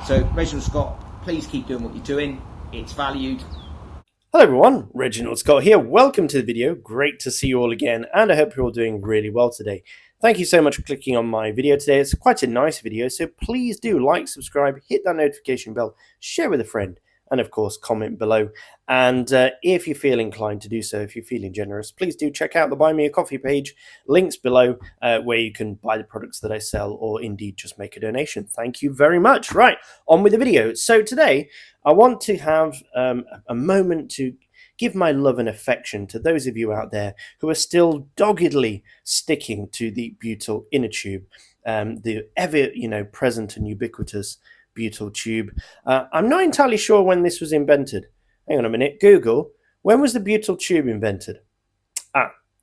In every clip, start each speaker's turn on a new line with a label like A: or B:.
A: So Reginald Scott, please keep doing what you're doing. It's valued.
B: Hello everyone, Reginald Scott here. Welcome to the video. Great to see you all again, and I hope you're all doing really well today. Thank you so much for clicking on my video today. It's quite a nice video, so please do like, subscribe, hit that notification bell, share with a friend, and of course comment below. And if you feel inclined to do so, if you're feeling generous, please do check out the Buy Me a Coffee page, links below, where you can buy the products that I sell or indeed just make a donation. Thank you very much. Right, on with the video. So today I want to have a moment to give my love and affection to those of you out there who are still doggedly sticking to the butyl inner tube, the ever present and ubiquitous butyl tube. I'm not entirely sure when this was invented. Hang on a minute, Google, when was the butyl tube invented?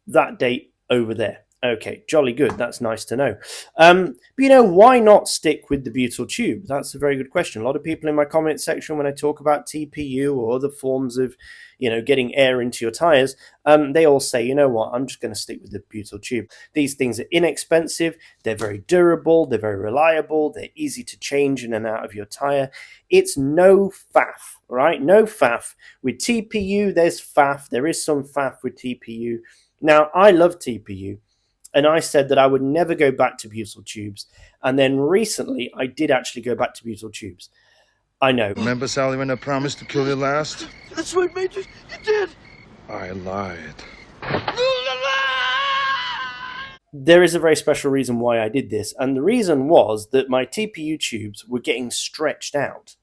B: That date over there. Okay, jolly good. That's nice to know. But why not stick with the butyl tube? That's a very good question. A lot of people in my comment section, when I talk about TPU or other forms of, getting air into your tires, they all say, you know what, I'm just going to stick with the butyl tube. These things are inexpensive. They're very durable. They're very reliable. They're easy to change in and out of your tire. It's no faff, right? No faff. With TPU, there's faff. There is some faff with TPU. Now, I love TPU. And I said that I would never go back to butyl tubes. And then recently, I did actually go back to butyl tubes. I know.
C: Remember, Sally, when I promised to kill you last?
D: That's right, Major. You did.
C: I lied.
B: There is a very special reason why I did this. And the reason was that my TPU tubes were getting stretched out.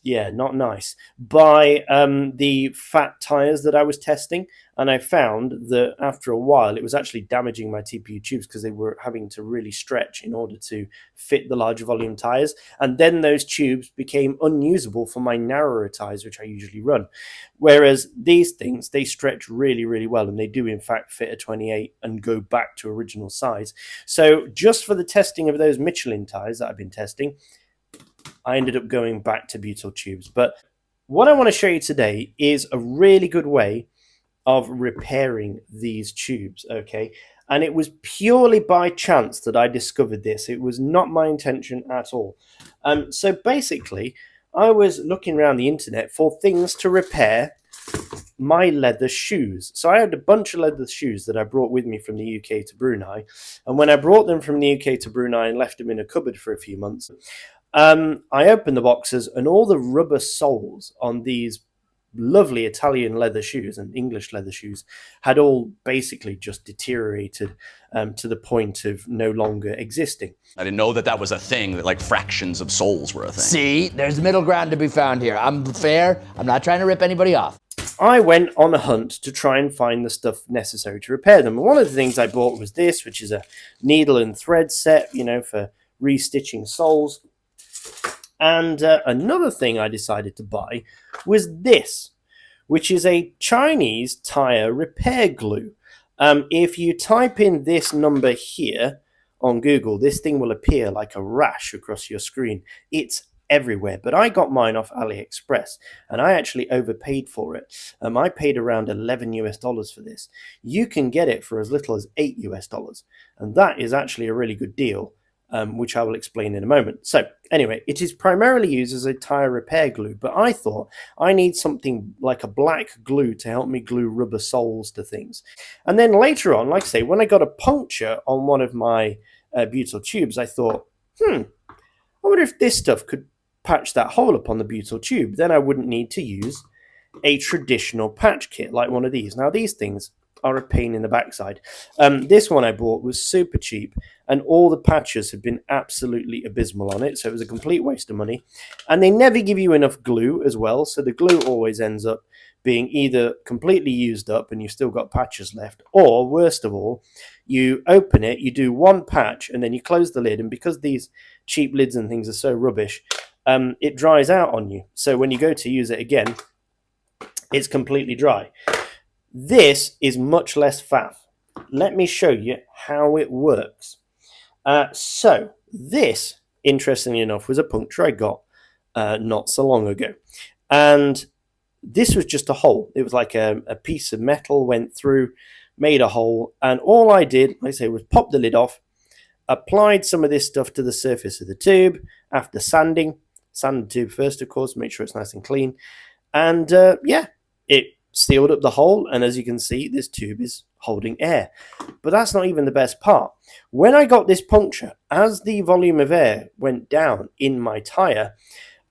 B: Yeah, not nice. By the fat tires that I was testing. And I found that after a while, it was actually damaging my TPU tubes because they were having to really stretch in order to fit the larger volume tires. And then those tubes became unusable for my narrower tires, which I usually run. Whereas these things, they stretch really, really well. And they do, in fact, fit a 28 and go back to original size. So just for the testing of those Michelin tires that I've been testing, I ended up going back to butyl tubes. But what I want to show you today is a really good way of repairing these tubes, okay? And it was purely by chance that I discovered this. It was not my intention at all. So basically, I was looking around the internet for things to repair my leather shoes. So I had a bunch of leather shoes that I brought with me from the UK to Brunei. And when I brought them from the UK to Brunei and left them in a cupboard for a few months, I opened the boxes and all the rubber soles on these lovely Italian leather shoes and English leather shoes had all basically just deteriorated to the point of no longer existing.
E: I didn't know that that was a thing, that like fractions of soles were a thing.
D: See, there's a middle ground to be found here. I'm fair. I'm not trying to rip anybody off.
B: I went on a hunt to try and find the stuff necessary to repair them. And one of the things I bought was this, which is a needle and thread set, for restitching soles. And another thing I decided to buy was this, which is a Chinese tire repair glue. If you type in this number here on Google, this thing will appear like a rash across your screen. It's everywhere, but I got mine off AliExpress and I actually overpaid for it. I paid around $11 for this. You can get it for as little as $8, and that is actually a really good deal. Which I will explain in a moment. So anyway, it is primarily used as a tire repair glue, but I thought I need something like a black glue to help me glue rubber soles to things. And then later on, like I say, when I got a puncture on one of my butyl tubes, I thought, I wonder if this stuff could patch that hole up on the butyl tube. Then I wouldn't need to use a traditional patch kit like one of these. Now these things are a pain in the backside. This one I bought was super cheap and all the patches have been absolutely abysmal on it, so it was a complete waste of money. And they never give you enough glue as well, so the glue always ends up being either completely used up and you've still got patches left, or worst of all, you open it, you do one patch and then you close the lid, and because these cheap lids and things are so rubbish, it dries out on you. So when you go to use it again, it's completely dry. This is much less faff. Let me show you how it works. So this, interestingly enough, was a puncture I got not so long ago. And this was just a hole. It was like a piece of metal went through, made a hole. And all I did, like I say, was pop the lid off, applied some of this stuff to the surface of the tube after sanding Sand the tube first, of course, make sure it's nice and clean. And yeah, it sealed up the hole, and as you can see, this tube is holding air. But that's not even the best part. When I got this puncture, as the volume of air went down in my tyre,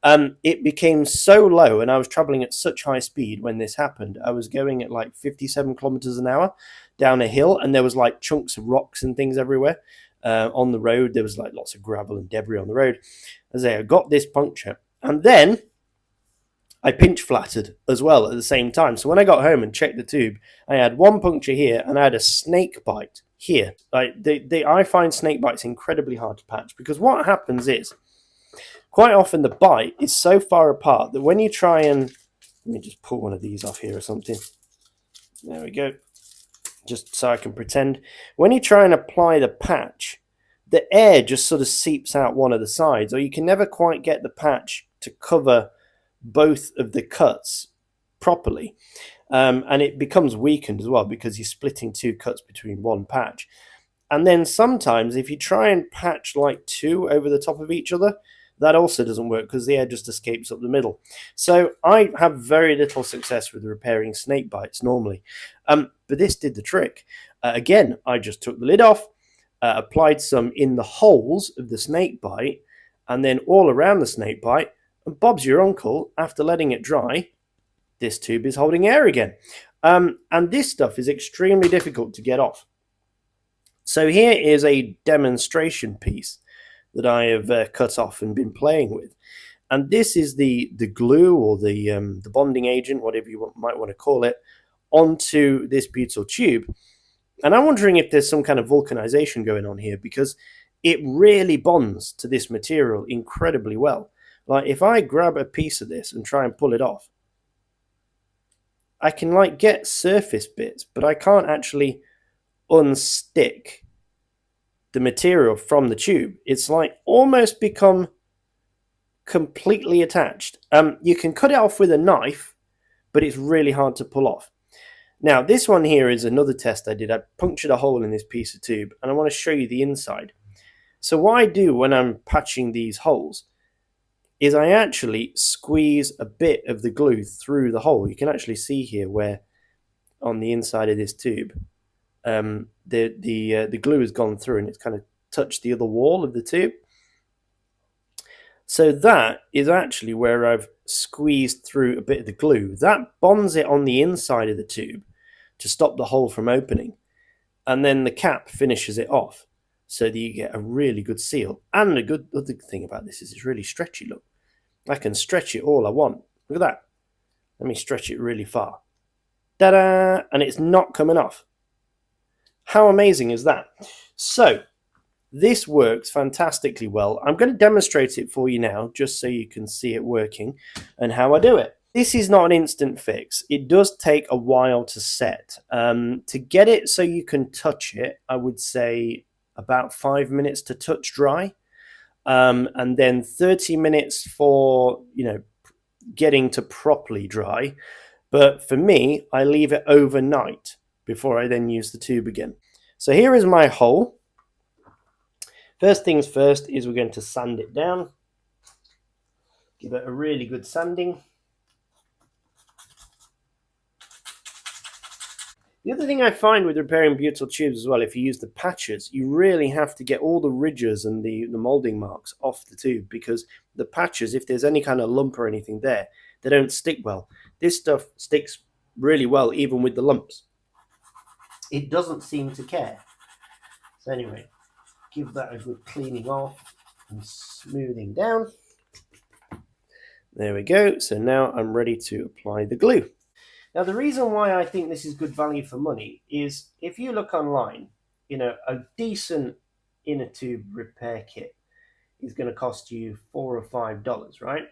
B: it became so low, and I was traveling at such high speed when this happened. I was going at like 57 kilometers an hour down a hill, and there was like chunks of rocks and things everywhere on the road. There was like lots of gravel and debris on the road. As I got this puncture, and then I pinch flattered as well at the same time. So when I got home and checked the tube, I had one puncture here and I had a snake bite here. I find snake bites incredibly hard to patch, because what happens is, quite often the bite is so far apart that when you try and, let me just pull one of these off here or something. There we go. Just so I can pretend. When you try and apply the patch, the air just sort of seeps out one of the sides, or you can never quite get the patch to cover both of the cuts properly. And it becomes weakened as well, because you're splitting two cuts between one patch. And then sometimes if you try and patch like two over the top of each other, that also doesn't work, because the air just escapes up the middle. So I have very little success with repairing snake bites normally. But this did the trick. Again, I just took the lid off, applied some in the holes of the snake bite, and then all around the snake bite, and Bob's your uncle, after letting it dry, this tube is holding air again. And this stuff is extremely difficult to get off. So here is a demonstration piece that I have cut off and been playing with. And this is the glue, or the bonding agent, whatever you might want to call it, onto this butyl tube. And I'm wondering if there's some kind of vulcanization going on here, because it really bonds to this material incredibly well. Like if I grab a piece of this and try and pull it off, I can like get surface bits, but I can't actually unstick the material from the tube. It's like almost become completely attached. You can cut it off with a knife, but it's really hard to pull off. Now this one here is another test I did. I punctured a hole in this piece of tube, and I want to show you the inside. So what I do when I'm patching these holes is I actually squeeze a bit of the glue through the hole. You can actually see here where on the inside of this tube the glue has gone through, and it's kind of touched the other wall of the tube. So that is actually where I've squeezed through a bit of the glue. That bonds it on the inside of the tube to stop the hole from opening, and then the cap finishes it off so that you get a really good seal. And a good other thing about this is it's really stretchy. Look, I can stretch it all I want. Look at that. Let me stretch it really far. Ta-da! And it's not coming off. How amazing is that? So this works fantastically well. I'm going to demonstrate it for you now, just so you can see it working and how I do it. This is not an instant fix. It does take a while to set. To get it so you can touch it, I would say about 5 minutes to touch dry, and then 30 minutes for, getting to properly dry. But for me, I leave it overnight before I then use the tube again. So here is my hole. First things first is we're going to sand it down. Give it a really good sanding. The other thing I find with repairing butyl tubes as well, if you use the patches, you really have to get all the ridges and the molding marks off the tube, because the patches, if there's any kind of lump or anything there, they don't stick well. This stuff sticks really well even with the lumps. It doesn't seem to care. So anyway, give that a good cleaning off and smoothing down. There we go. So now I'm ready to apply the glue. Now, the reason why I think this is good value for money is if you look online, a decent inner tube repair kit is going to cost you $4 or $5, right?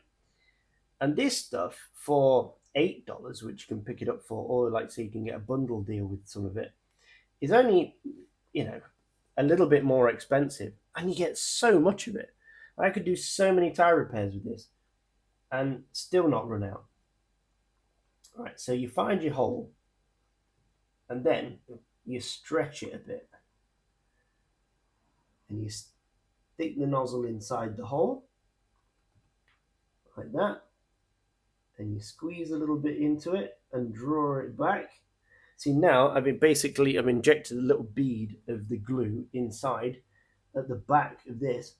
B: And this stuff for $8, which you can pick it up for, or like say you can get a bundle deal with some of it, is only, a little bit more expensive, and you get so much of it. I could do so many tire repairs with this and still not run out. Right, so you find your hole, and then you stretch it a bit, and you stick the nozzle inside the hole, like that. And you squeeze a little bit into it and draw it back. See, now I've injected a little bead of the glue inside at the back of this.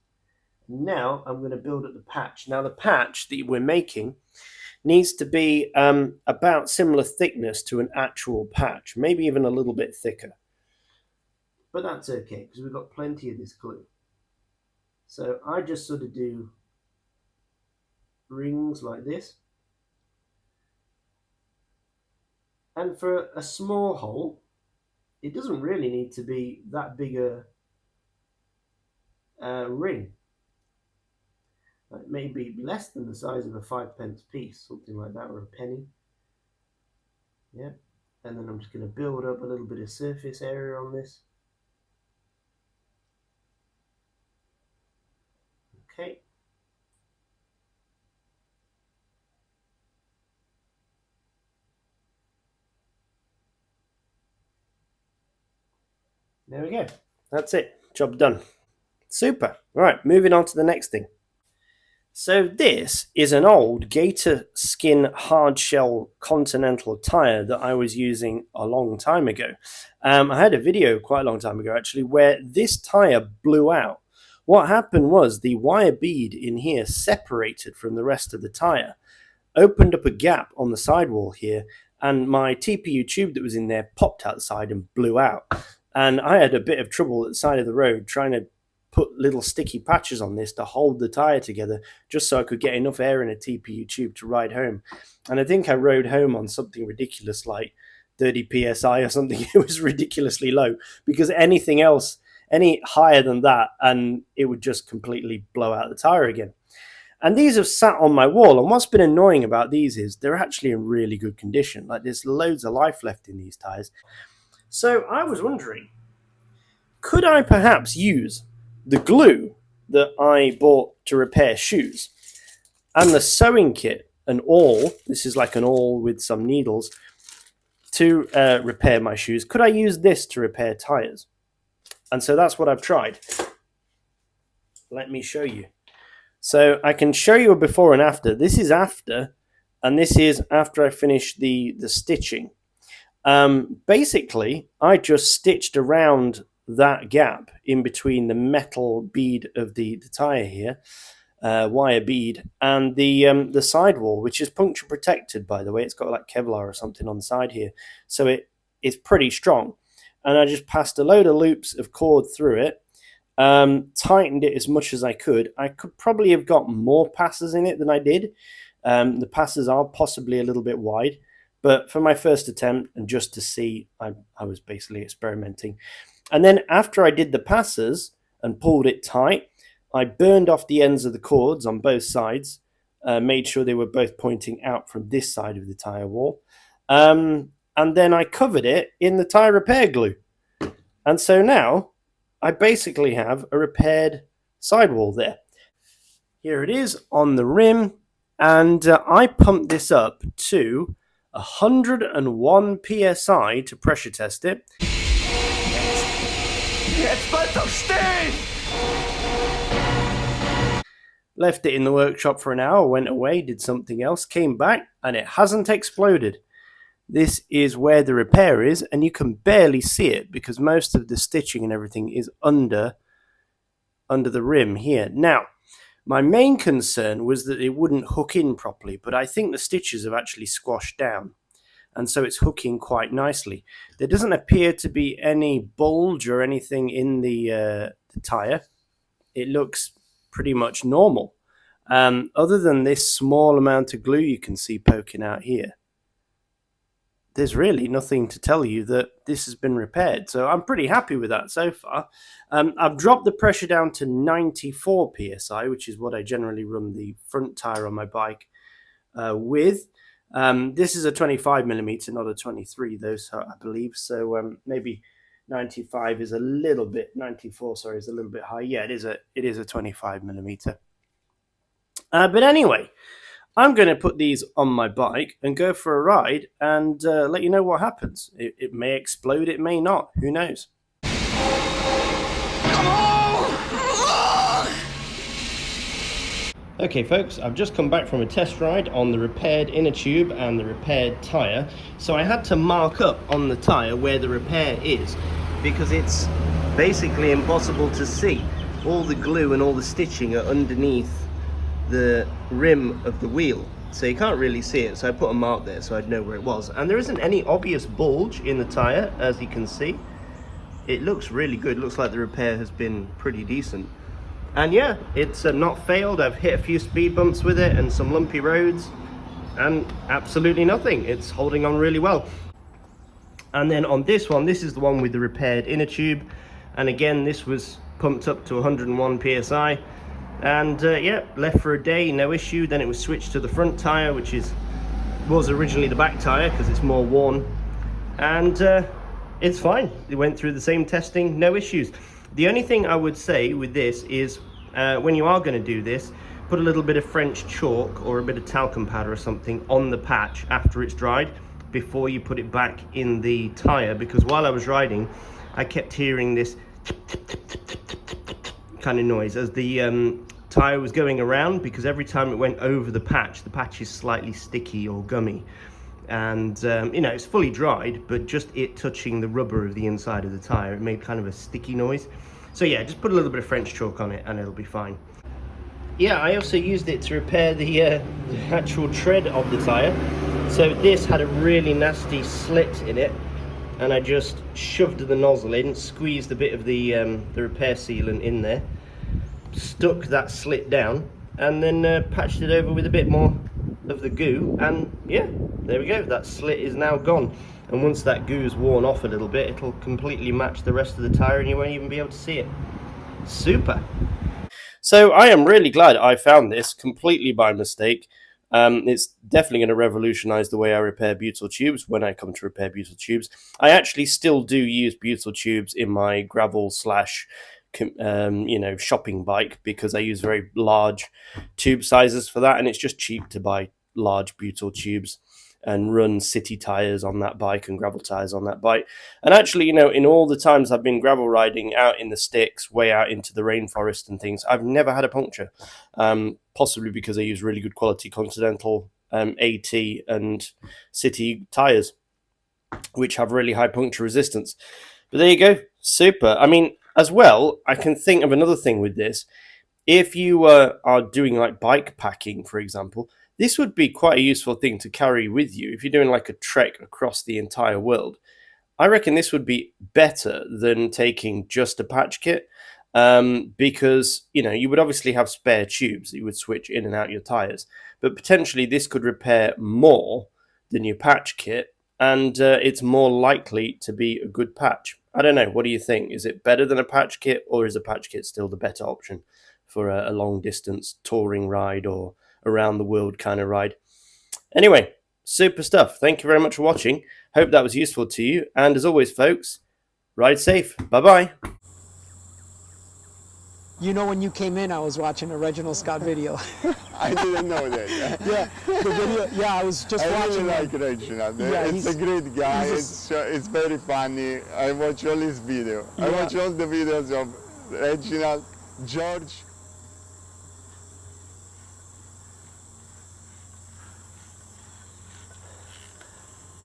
B: Now I'm going to build up the patch. Now the patch that we're making needs to be about similar thickness to an actual patch, maybe even a little bit thicker. But that's okay because we've got plenty of this glue. So I just sort of do rings like this. And for a small hole, it doesn't really need to be that big a ring. It may be less than the size of a 5p piece, something like that, or a penny. Yeah. And then I'm just going to build up a little bit of surface area on this. Okay. There we go. That's it. Job done. Super. All right, moving on to the next thing. So this is an old gator skin hard shell Continental tire that I was using a long time ago. I had a video quite a long time ago actually where this tire blew out. What happened was the wire bead in here separated from the rest of the tire, opened up a gap on the sidewall here, and my TPU tube that was in there popped outside and blew out. And I had a bit of trouble at the side of the road trying to put little sticky patches on this to hold the tire together just so I could get enough air in a TPU tube to ride home. And I think I rode home on something ridiculous like 30 psi or something. It was ridiculously low because anything else, any higher than that, and it would just completely blow out the tire again. And these have sat on my wall, and what's been annoying about these is they're actually in really good condition. Like there's loads of life left in these tires. So I was wondering, could I perhaps use the glue that I bought to repair shoes and the sewing kit, an awl, this is like an awl with some needles, to repair my shoes? Could I use this to repair tires? And so that's what I've tried. Let me show you. So I can show you a before and after. This is after, and this is after I finish the stitching. Basically, I just stitched around that gap in between the metal bead of the tire here, wire bead, and the sidewall, which is puncture protected, by the way. It's got like Kevlar or something on the side here, so it's pretty strong. And I just passed a load of loops of cord through it, tightened it as much as I could. I could probably have got more passes in it than I did. The passes are possibly a little bit wide, but for my first attempt and just to see, I was basically experimenting. And then after I did the passes and pulled it tight, I burned off the ends of the cords on both sides, made sure they were both pointing out from this side of the tire wall. And then I covered it in the tire repair glue. And so now I basically have a repaired sidewall there. Here it is on the rim. And I pumped this up to 101 psi to pressure test it. Left it in the workshop for an hour, went away, did something else, came back, and it hasn't exploded. This is where the repair is, and you can barely see it because most of the stitching and everything is under the rim here. Now, my main concern was that it wouldn't hook in properly, but I think the stitches have actually squashed down, and so it's hooking quite nicely. There doesn't appear to be any bulge or anything in the tire. It looks pretty much normal, other than this small amount of glue you can see poking out here. There's really nothing to tell you that this has been repaired, so I'm pretty happy with that so far. I've dropped the pressure down to 94 psi, which is what I generally run the front tire on my bike with. This is a 25mm, not a 23 though, so I believe. So maybe 95 is a little bit, 94, sorry, is a little bit high. Yeah, it is a 25mm. But anyway, I'm going to put these on my bike and go for a ride and let you know what happens. It may explode, it may not. Who knows? Okay folks, I've just come back from a test ride on the repaired inner tube and the repaired tyre. So I had to mark up on the tyre where the repair is because it's basically impossible to see. All the glue and all the stitching are underneath the rim of the wheel, so you can't really see it. So I put a mark there so I'd know where it was. And there isn't any obvious bulge in the tyre, as you can see. It looks really good, looks like the repair has been pretty decent. And yeah, it's not failed. I've hit a few speed bumps with it and some lumpy roads, and absolutely nothing. It's holding on really well. And then on this one, this is the one with the repaired inner tube. And again, this was pumped up to 101 PSI. And yeah, left for a day, no issue. Then it was switched to the front tyre, which was originally the back tyre because it's more worn. And it's fine. It went through the same testing, no issues. The only thing I would say with this is when you are going to do this, put a little bit of French chalk or a bit of talcum powder or something on the patch after it's dried before you put it back in the tyre, because while I was riding I kept hearing this kind of noise as the tyre was going around, because every time it went over the patch is slightly sticky or gummy. And you know, it's fully dried, but just it touching the rubber of the inside of the tyre, it made kind of a sticky noise. So yeah, just put a little bit of French chalk on it and it'll be fine. Yeah, I also used it to repair the actual tread of the tyre. So this had a really nasty slit in it, and I just shoved the nozzle in, squeezed a bit of the repair sealant in there, stuck that slit down, and then patched it over with a bit more of the goo, and yeah, there we go, that slit is now gone. And once that goo is worn off a little bit, it'll completely match the rest of the tyre and you won't even be able to see it. Super. So I am really glad I found this completely by mistake. It's definitely going to revolutionize the way I repair butyl tubes when I come to repair butyl tubes. I actually still do use butyl tubes in my gravel slash shopping bike, because I use very large tube sizes for that, and it's just cheap to buy large butyl tubes and run city tires on that bike and gravel tires on that bike. And actually, you know, in all the times I've been gravel riding out in the sticks, way out into the rainforest and things, I've never had a puncture. Possibly because I use really good quality Continental AT and city tires, which have really high puncture resistance. But there you go, super. I mean, as well, I can think of another thing with this. If you are doing like bike packing, for example, this would be quite a useful thing to carry with you. If you're doing like a trek across the entire world, I reckon this would be better than taking just a patch kit, because, you know, you would obviously have spare tubes that you would switch in and out your tires, but potentially this could repair more than your patch kit, and it's more likely to be a good patch. I don't know, what do you think? Is it better than a patch kit, or is a patch kit still the better option for a long distance touring ride or around the world kind of ride? Anyway, super stuff. Thank you very much for watching. Hope that was useful to you. And as always, folks, ride safe. Bye-bye.
F: You know, when you came in, I was watching a Reginald Scott video.
G: I didn't know that.
F: Yeah, the video. Yeah, I was just watching.
G: I really like Reginald.
F: Yeah,
G: it's a great guy. It's very funny. I watch all his videos. I watch all the videos of Reginald, George,